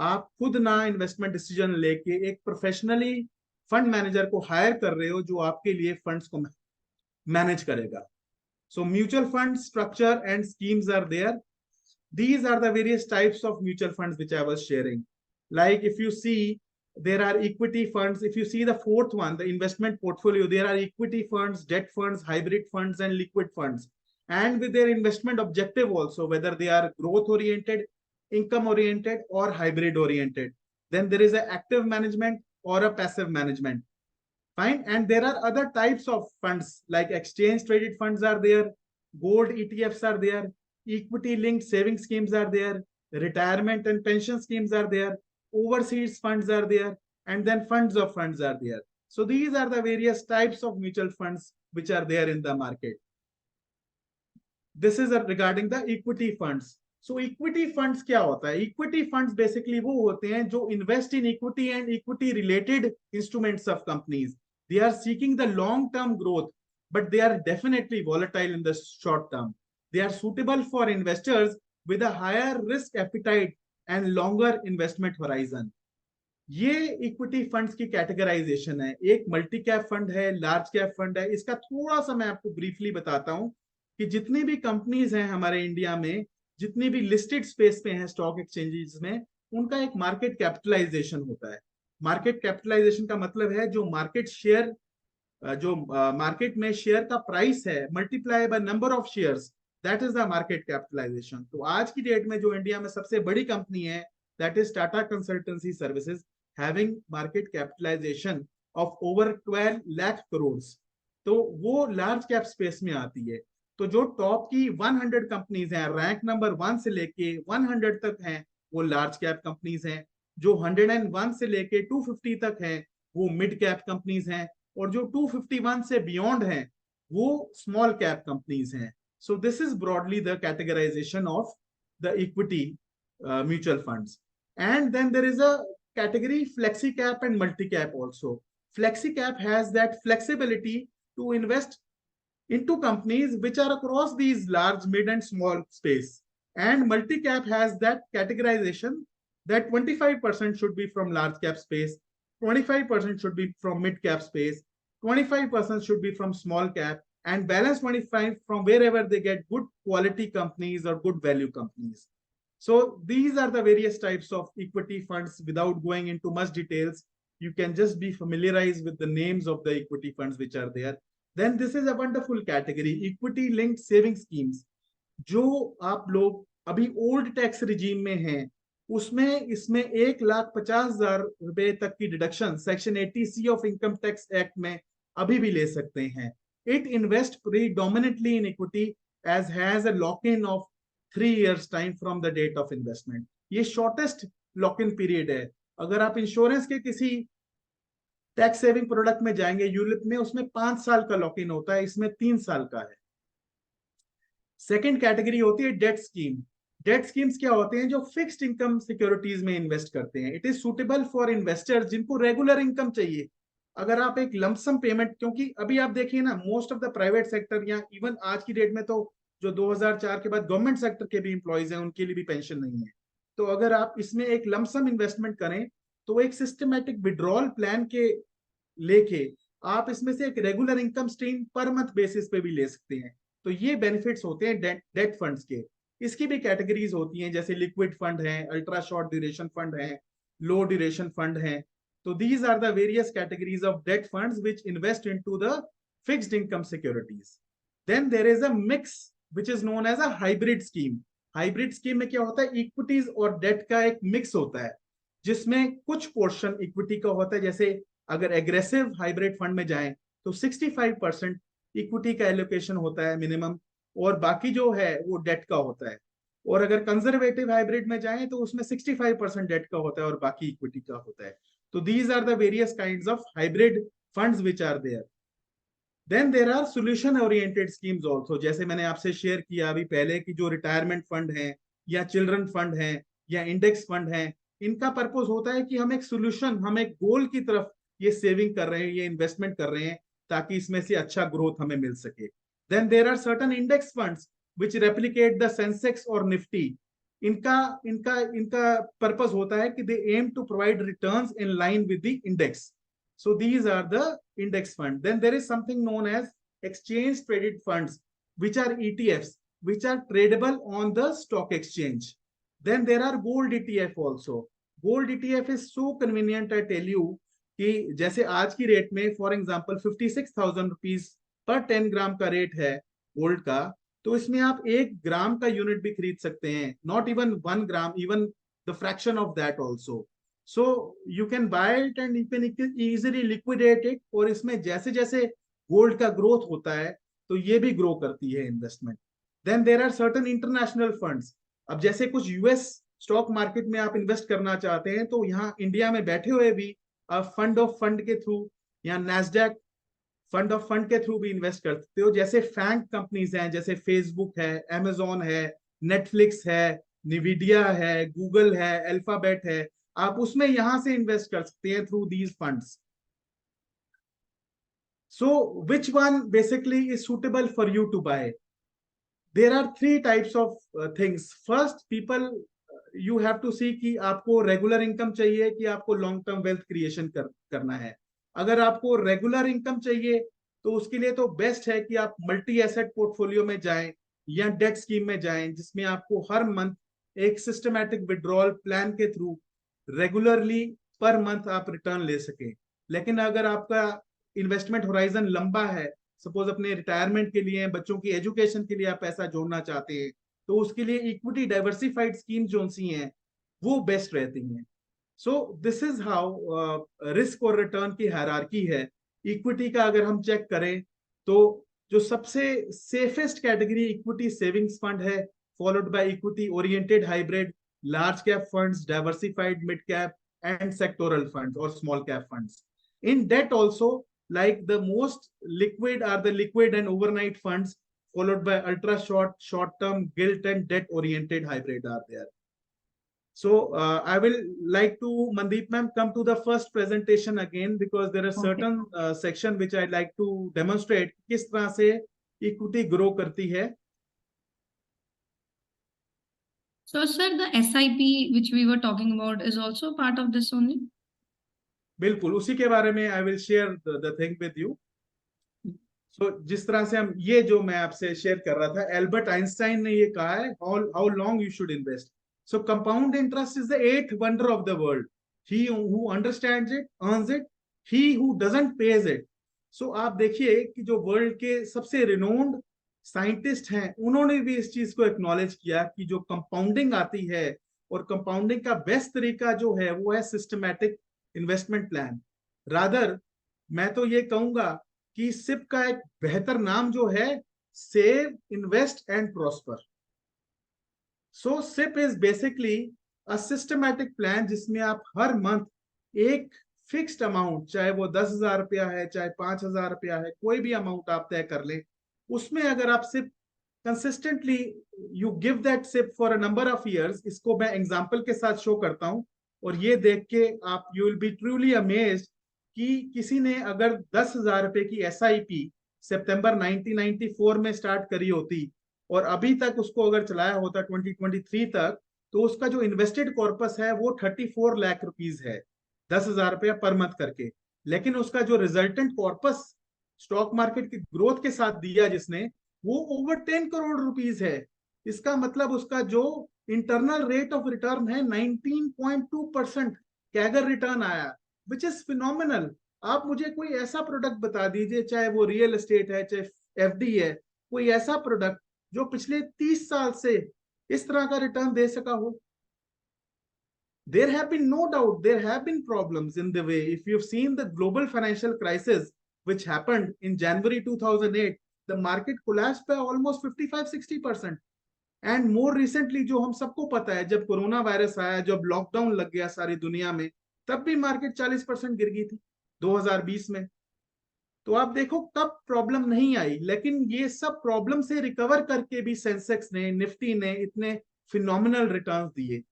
आप खुद ना इन्वेस्टमेंट डिसीजन लेके एक प्रोफेशनली फंड मैनेजर को हायर कर रहे हो जो आपके लिए फंड्स को मैनेज करेगा. So mutual fund structure and schemes are there. These are the various types of mutual funds which I was sharing. Like if you see, there are equity funds. If you see the fourth one, the investment portfolio, there are equity funds, debt funds, hybrid funds, and liquid funds. And with their investment objective also, whether they are growth oriented, income oriented, or hybrid oriented. Then there is an active management or a passive management. Fine. And there are other types of funds like exchange traded funds are there, gold ETFs are there, equity linked saving schemes are there, retirement and pension schemes are there, overseas funds are there, and then funds of funds are there. So these are the various types of mutual funds which are there in the market. This is regarding the equity funds. So equity funds क्या होता है? Equity funds basically वो होते हैं जो invest in equity and equity related instruments of companies. They are seeking the long term growth, but they are definitely volatile in the short term. They are suitable for investors with a higher risk appetite and longer investment horizon. ये equity funds की categorisation है। एक multi cap fund है, large cap fund है। इसका थोड़ा सा मैं आपको ब्रीफली बताता हूं कि जितनी भी कंपनीज हैं हमारे इंडिया में, जितनी भी लिस्टेड स्पेस पे हैं स्टॉक एक्सचेंजेस में, उनका एक मार्केट कैपिटलाइजेशन होता है। मार्केट कैपिटलाइजेशन का मतलब है जो मार्केट शेयर, जो मार्केट में शेयर का प्राइस है multiply by number of shares, that is the market capitalisation. तो आज की डेट में जो इंडिया में सबसे बड़ी कंपनी है, that is Tata Consultancy Services, having market capitalisation of over 12 lakh crore. तो वो लार्ज कैप स्पेस में आती है। तो जो टॉप की 100 कंपनीज हैं, रैंक नंबर 1 से लेके 100 तक हैं, वो लार्ज कैप कंपनीज हैं। जो 101 से लेके 250 तक हैं, वो मिड कैप कंपनीज हैं। और जो 251 से बियॉन्ड हैं, वो स्मॉल कैप कंपनीज हैं। So this is broadly the categorisation of the equity mutual funds. And then there is a category flexi cap and multi cap also. Flexi cap has that flexibility to invest into companies which are across these large, mid and small space. And multi cap has that categorization that 25% should be from large cap space, 25% should be from mid cap space, 25% should be from small cap, and balance 25 from wherever they get good quality companies or good value companies. So these are the various types of equity funds. Without going into much details, you can just be familiarized with the names of the equity funds which are there. Then this is a wonderful category, equity linked saving schemes. जो आप लोग अभी old tax regime में हैं, उसमें इसमें 1,50,000 रुपए तक की deduction section 80C of income tax act में अभी भी ले सकते हैं। It invest predominantly in equity as has a lock in of 3 years time from the date of investment. ये शॉर्टेस्ट लॉक इन पीरियड है। अगर आप इंश्योरेंस के किसी टैक्स सेविंग प्रोडक्ट में जाएंगे यूरोप में, उसमें 5 साल का लॉक इन होता है, इसमें 3 साल का है। सेकेंड कैटेगरी होती है डेट स्कीम। डेट स्कीम्स क्या होते हैं? जो फिक्स्ड इनकम सिक्योरिटीज में इन्वेस्ट करते हैं। It is suitable for investors जिनको रेगुलर इनकम चाहिए। अगर आप एक लमसम पेमेंट, क्योंकि अभी आप देखिए ना, most of the private sector या इवन आज की डेट में तो जो 2004 के बाद गवर्नमेंट सेक्टर के भी इंप्लॉइज हैं, उनके लिए भी पेंशन नहीं है। तो अगर आप इसमें एक लमसम इन्वेस्टमेंट करें तो एक सिस्टमेटिक विड्रॉल प्लान के लेके आप इसमें से एक regular income stream per month basis पे भी ले सकते हैं। तो ये बेनिफिट्स होते हैं डेट फंड्स के। इसकी भी कैटेगरीज होती हैं, जैसे लिक्विड फंड है, अल्ट्रा शॉर्ट ड्यूरेशन फंड है, लो ड्यूरेशन फंड है। तो these are the various categories of debt funds which invest into the fixed income securities. Then there is a mix which is known as a hybrid scheme. Hybrid scheme में क्या होता है? Equities और date का एक mix होता है, जिसमें कुछ पोर्शन इक्विटी का होता है। जैसे अगर एग्रेसिव हाइब्रिड फंड में जाएं तो 65% इक्विटी का एलोकेशन होता है मिनिमम, और बाकी जो है वो डेट का होता है। और अगर कंजर्वेटिव हाइब्रिड में जाएं तो उसमें 65% डेट का होता है और बाकी इक्विटी का होता है। तो these are the various kinds of hybrid funds which are there. Then there are solution oriented schemes also. जैसे मैंने आपसे शेयर किया अभी पहले कि जो रिटायरमेंट फंड है या चिल्ड्रन फंड है या इंडेक्स फंड है, इनका पर्पस होता है कि हम एक सोल्यूशन, हम एक गोल की तरफ ये सेविंग कर रहे हैं, ये इन्वेस्टमेंट कर रहे हैं, ताकि इसमें से अच्छा ग्रोथ हमें मिल सके। Then there are certain index funds which replicate the Sensex और निफ्टी। इनका इनका इनका पर्पस होता है कि they aim to provide returns in line with the index. So these are the index fund. Then there is something known as exchange traded funds, which are ETFs, which are tradable on the stock exchange. Then there are gold ETF also. Gold ETF is so convenient, I tell you, कि जैसे आज की rate में for example 56,000 rupees per 10 ग्राम का rate है gold का, तो इसमें आप 1 ग्राम का यूनिट भी खरीद सकते हैं। Not even 1 gram, even the fraction of that also. So you can buy it and you can easily liquidate it। और इसमें जैसे जैसे गोल्ड का ग्रोथ होता है तो ये भी ग्रो करती है investment. Then there are certain international funds. अब जैसे कुछ यूएस स्टॉक मार्केट में आप इन्वेस्ट करना चाहते हैं, तो यहाँ इंडिया में बैठे हुए भी आप फंड ऑफ फंड के थ्रू या नैस्डैक फंड ऑफ फंड के थ्रू भी इन्वेस्ट कर सकते हो। जैसे फैंग कंपनीज हैं, जैसे फेसबुक है, अमेजोन है, नेटफ्लिक्स है, निविडिया है, गूगल है, अल्फाबेट है, आप उसमें यहां से इन्वेस्ट कर सकते हैं through these funds. So which one basically is suitable for you to buy? There are 3 types of things. First, people you have to see कि आपको रेगुलर इनकम चाहिए कि आपको लॉन्ग टर्म वेल्थ क्रिएशन करना है। अगर आपको रेगुलर इनकम चाहिए तो उसके लिए तो बेस्ट है कि आप मल्टी एसेट पोर्टफोलियो में जाएं या डेट स्कीम में जाएं, जिसमें आपको हर मंथ एक सिस्टमैटिक विड्रॉल प्लान के थ्रू रेगुलरली पर मंथ आप रिटर्न ले सकें। लेकिन अगर आपका इन्वेस्टमेंट होराइजन लंबा है, सपोज अपने रिटायरमेंट के लिए, बच्चों की एजुकेशन के लिए आप पैसा जोड़ना चाहते हैं, तो उसके लिए इक्विटी डाइवर्सिफाइड स्कीम जो सी हैं वो बेस्ट रहती हैं। So this is how risk और रिटर्न की हायरार्की है। इक्विटी का अगर हम चेक करें तो जो सबसे safest category equity savings fund है, followed by equity oriented hybrid, large cap funds, diversified mid cap and sectoral funds और small cap funds. In debt also, like the most liquid are the liquid and overnight funds, followed by ultra short term gilt and debt oriented hybrid are there. So I will like to, Mandeep ma'am, come to the first presentation again, because there are Okay. certain section which I like to demonstrate किस तरह से equity grow करती है। So, sir, the SIP which we were talking about is also part of this only? बिल्कुल उसी के बारे में I will share the thing with you. So जिस तरह से हम, ये जो मैं आपसे शेयर कर रहा था, एल्बर्ट आइंस्टाइन ने ये कहा है, how long you should invest. So compound interest is the eighth wonder of the world. He who understands it earns it, he who doesn't pays it. So आप देखिए कि जो वर्ल्ड के सबसे रिनोन्ड साइंटिस्ट हैं, उन्होंने भी इस चीज को एक्नॉलेज किया कि जो कंपाउंडिंग आती है, और कंपाउंडिंग का बेस्ट तरीका जो है वो है सिस्टमैटिक इन्वेस्टमेंट प्लान। रादर मैं तो ये कहूंगा कि सिप का एक बेहतर नाम जो है, save invest and prosper. So SIP is basically a systematic plan जिसमें आप हर मंथ एक फिक्स्ड अमाउंट, चाहे वो 10,000 रुपया है, चाहे 5,000 रुपया है, कोई भी अमाउंट आप तय कर लें, उसमें अगर आप SIP consistently you give that SIP for a number of years. इसको मैं एग्जांपल के साथ शो करता हूं, और ये देख के आप you will B truly amazed कि किसी ने अगर 10,000 रुपए की SIP सितंबर 1994 में स्टार्ट करी होती और अभी तक उसको अगर चलाया होता 2023 तक, तो उसका जो इन्वेस्टेड कॉर्पस है वो 34 लाख रुपीज है, 10,000 रुपया पर मंथ करके। लेकिन उसका जो रिजल्टेंट कॉर्पस स्टॉक मार्केट की ग्रोथ के साथ दिया जिसने, वो ओवर 10 करोड़ रुपीज है। इसका मतलब उसका जो इंटरनल रेट ऑफ रिटर्न है 19.2% कैगर रिटर्न आया, विच इज फिनोमिनल। आप मुझे कोई ऐसा प्रोडक्ट बता दीजिए, चाहे वो रियल एस्टेट है, चाहे FD है, कोई ऐसा प्रोडक्ट जो पिछले 30 साल से इस तरह का रिटर्न दे सका हो। There have been no doubt, there have been problems in the way. If you've seen the global financial crisis which happened in January 2008, the market collapsed by almost 55-60%. And more recently जो हम सबको पता है, जब corona virus आया, जब lockdown लग गया सारी दुनिया में, तब भी मार्केट 40% गिर गई थी 2020 में। तो आप देखो कब प्रॉब्लम नहीं आई, लेकिन ये सब प्रॉब्लम से रिकवर करके भी सेंसेक्स ने, निफ्टी ने इतने फिनोमिनल रिटर्न्स दिए।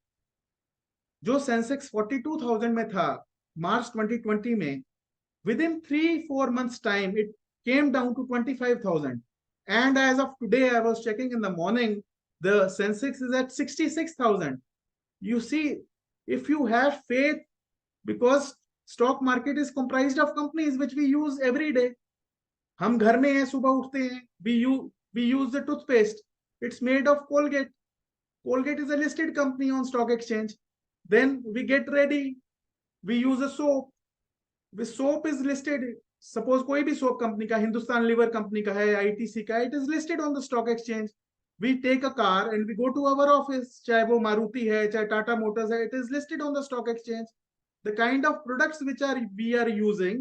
जो सेंसेक्स 42,000 में था मार्च 2020 में, with in 3-4 months time it came down to 25,000, and as of today I was checking in the morning, the Sensex is at 66,000. You see, if you have faith, because stock market is comprised of companies which we use every day. हम घर में हैं, सुबह उठते हैं, we use the toothpaste. It's made of Colgate. Colgate is a listed company on stock exchange. Then we get ready, we use a soap. The soap is listed. Suppose कोई भी soap company का, Hindustan liver company का है, ITC का, it is listed on the stock exchange. We take a car and we go to our office, चाहे वो मारुति है, चाहे टाटा मोटर्स है, it is listed on the stock exchange. The kind of products which we are using,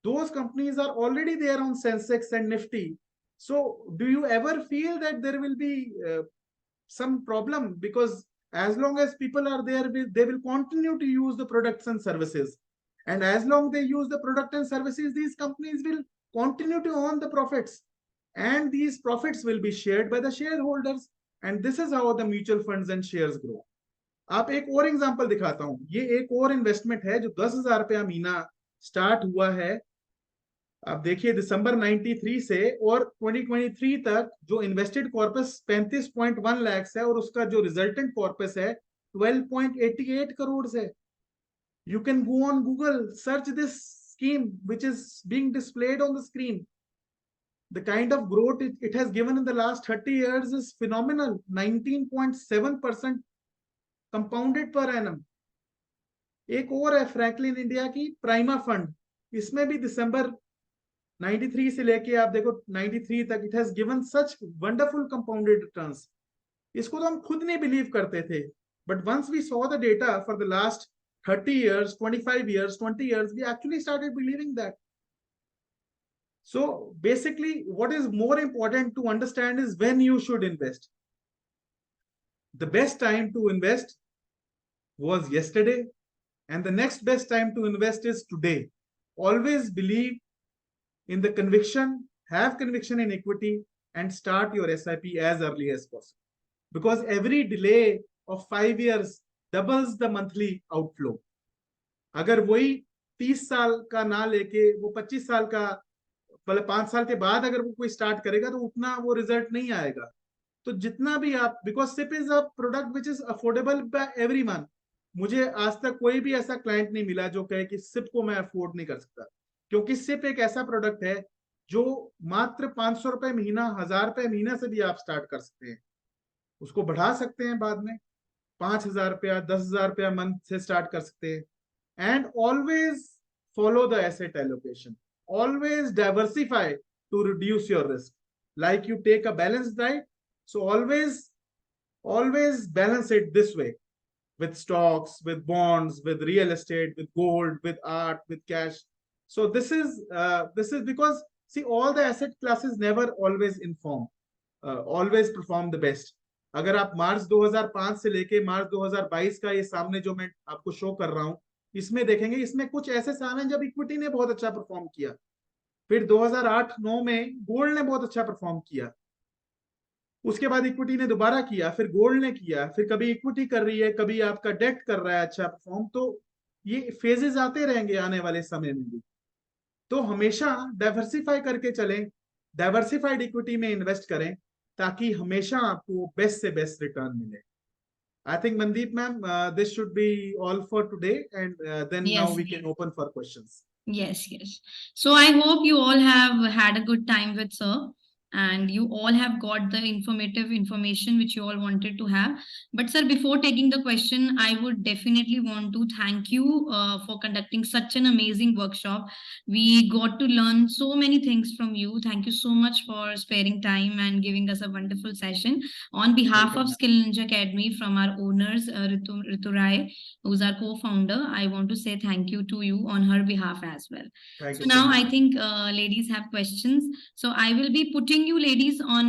those companies are already there on Sensex and Nifty. So do you ever feel that there will be some problem? Because as long as people are there, they will continue to use the products and services, and as long they use the product and services, these companies will continue to earn the profits, and these profits will be shared by the shareholders, and this is how the mutual funds and shares grow. आप एक और example दिखाता हूं, ये एक और investment है जो 10,000 रुपया महीना स्टार्ट हुआ है। आप देखिए दिसंबर 93 से और 2023 तक जो इन्वेस्टेड कॉर्पस 35.1 लाख है, और उसका जो रिजल्टेंट कॉर्पस है 12.88 crores hai. You can go on Google, search this scheme which is being displayed on the screen. The kind of growth it has given in the last 30 years is phenomenal. 19.7% compounded per annum. एक और है Franklin India की prima fund, इसमें भी दिसंबर 93 से लेके आप देखो 93 तक it has given such wonderful compounded returns. इसको तो हम खुद नहीं बिलीव करते थे, but once we saw the data for the last 30 years, 25 years, 20 years, we actually started believing that. So basically what is more important to understand is when you should invest. The best time to invest was yesterday, and the next best time to invest is today. Always believe in the conviction, have conviction in equity, and start your SIP as early as possible. Because every delay of 5 years doubles the monthly outflow. अगर वही 30 साल का ना लेके वो 25 साल का, मतलब 5 साल के बाद अगर वो कोई स्टार्ट करेगा तो उतना वो रिजल्ट नहीं आएगा. तो जितना भी आप, because SIP is a product which is affordable by everyone. मुझे आज तक कोई भी ऐसा क्लाइंट नहीं मिला जो कहे कि सिप को मैं अफोर्ड नहीं कर सकता, क्योंकि सिप एक ऐसा प्रोडक्ट है जो मात्र 500 रुपए महीना, 1000 रुपए महीना से भी आप स्टार्ट कर सकते हैं. उसको बढ़ा सकते हैं बाद में, 5000 रुपया, 10,000 रुपया मंथ से स्टार्ट कर सकते हैं. And always follow the asset allocation, always diversify to reduce your risk. Like you take a balanced diet, so always balance it this way, with stocks, with bonds, with real estate, with gold, with art, with cash. So this is because see, all the asset classes never always always perform the best. अगर आप मार्च 2005 से लेके मार्च 2022 का ये सामने जो मैं आपको शो कर रहा हूं, इसमें देखेंगे, इसमें कुछ ऐसे साल हैं जब इक्विटी ने बहुत अच्छा परफॉर्म किया. फिर 2008-9 में गोल्ड ने बहुत अच्छा परफॉर्म किया. उसके बाद इक्विटी ने दोबारा किया, फिर गोल्ड ने किया, फिर कभी इक्विटी कर रही है, कभी आपका डेट कर रहा है अच्छा परफॉर्म. तो ये फेजेस आते रहेंगे आने वाले समय में भी. तो हमेशा डाइवर्सिफाई करके चलें, डाइवर्सिफाइड इक्विटी में इन्वेस्ट करें, ताकि हमेशा आपको बेस्ट से बेस्ट रिटर्न मिले. I think Mandeep ma'am, this should be all for today, and then now Yes. we can open for questions. Yes, yes. So I hope you all have had a good time with sir, and you all have got the information which you all wanted to have. But sir, before taking the question, I would definitely want to thank you for conducting such an amazing workshop. We got to learn so many things from you. Thank you so much for sparing time and giving us a wonderful session. On behalf Welcome. of Skill Ninja Academy, from our owners, Ritu Rai, who's our co-founder, I want to say thank you to you on her behalf as well. Thank So you so now much. I think ladies have questions. So I will be putting you ladies on